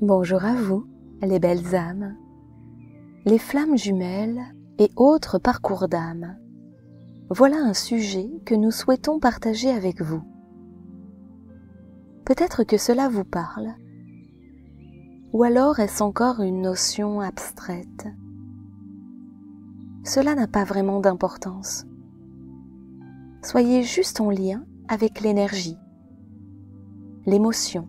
Bonjour à vous, les belles âmes, les flammes jumelles et autres parcours d'âme. Voilà un sujet que nous souhaitons partager avec vous. Peut-être que cela vous parle, ou alors est-ce encore une notion abstraite? Cela n'a pas vraiment d'importance. Soyez juste en lien avec l'énergie, l'émotion,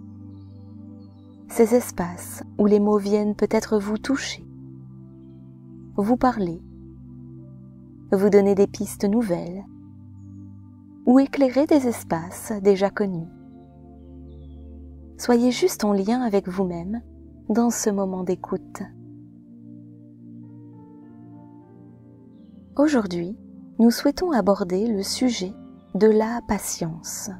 ces espaces où les mots viennent peut-être vous toucher, vous parler, vous donner des pistes nouvelles ou éclairer des espaces déjà connus. Soyez juste en lien avec vous-même dans ce moment d'écoute. Aujourd'hui, nous souhaitons aborder le sujet de la patience.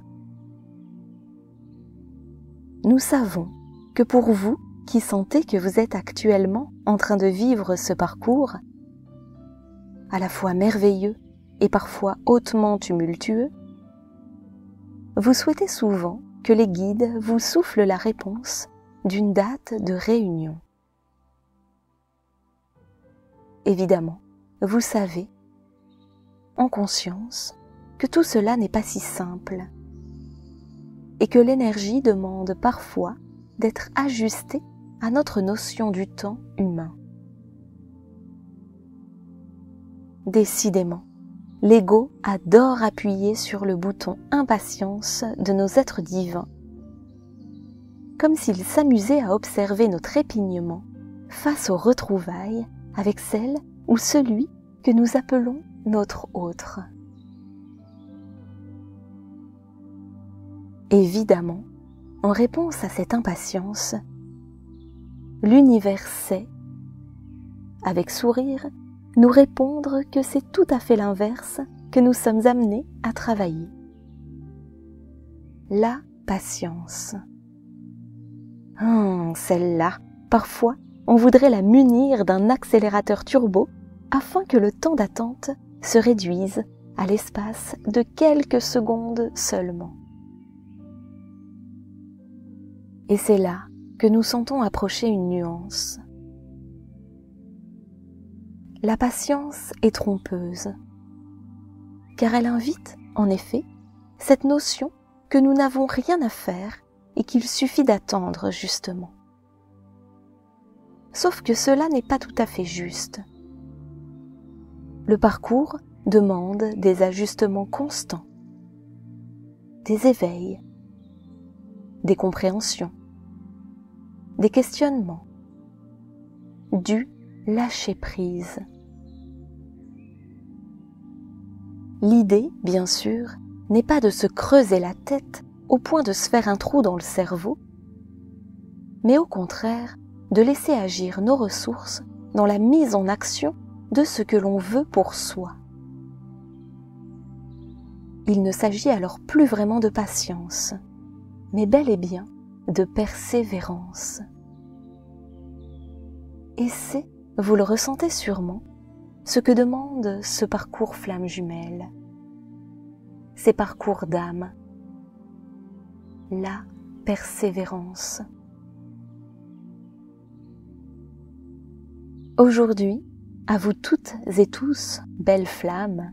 Nous savons que pour vous qui sentez que vous êtes actuellement en train de vivre ce parcours, à la fois merveilleux et parfois hautement tumultueux, vous souhaitez souvent que les guides vous soufflent la réponse d'une date de réunion. Évidemment, vous savez, en conscience, que tout cela n'est pas si simple et que l'énergie demande parfois d'être ajustée à notre notion du temps humain. Décidément, l'ego adore appuyer sur le bouton impatience de nos êtres divins, comme s'il s'amusait à observer notre trépignement face aux retrouvailles avec celle ou celui que nous appelons notre autre. Évidemment, en réponse à cette impatience, l'univers sait, avec sourire, nous répondre que c'est tout à fait l'inverse que nous sommes amenés à travailler. La patience. Celle-là, parfois, on voudrait la munir d'un accélérateur turbo afin que le temps d'attente se réduise à l'espace de quelques secondes seulement. Et c'est là que nous sentons approcher une nuance. La patience est trompeuse, car elle invite, en effet, cette notion que nous n'avons rien à faire et qu'il suffit d'attendre justement. Sauf que cela n'est pas tout à fait juste. Le parcours demande des ajustements constants, des éveils, des compréhensions, des questionnements, du lâcher-prise. L'idée, bien sûr, n'est pas de se creuser la tête au point de se faire un trou dans le cerveau, mais au contraire de laisser agir nos ressources dans la mise en action de ce que l'on veut pour soi. Il ne s'agit alors plus vraiment de patience, mais bel et bien de persévérance. Et c'est, vous le ressentez sûrement, ce que demande ce parcours flamme jumelle, ces parcours d'âme, la persévérance. Aujourd'hui, à vous toutes et tous, belles flammes,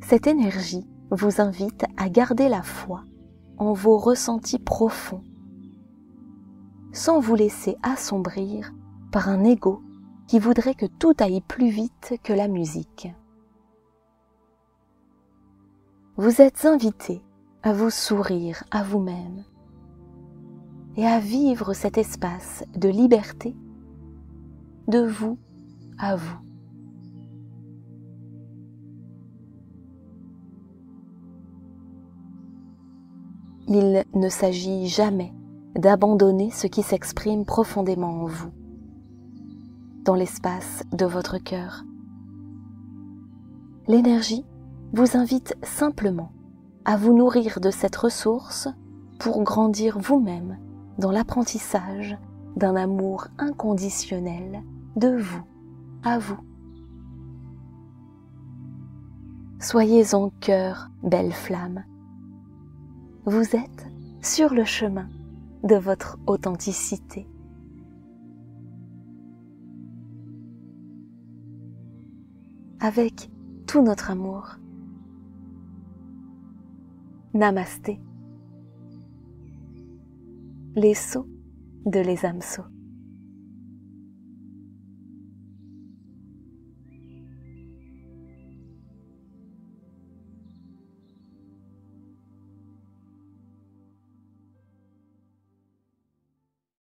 cette énergie vous invite à garder la foi en vos ressentis profonds, sans vous laisser assombrir par un ego qui voudrait que tout aille plus vite que la musique. Vous êtes invités à vous sourire à vous-même et à vivre cet espace de liberté de vous à vous. Il ne s'agit jamais d'abandonner ce qui s'exprime profondément en vous, dans l'espace de votre cœur. L'énergie vous invite simplement à vous nourrir de cette ressource pour grandir vous-même dans l'apprentissage d'un amour inconditionnel de vous à vous. Soyez en cœur, belle flamme. Vous êtes sur le chemin de votre authenticité. avec tout notre amour. Namasté. Les Sceaux de Les âmes Sceaux.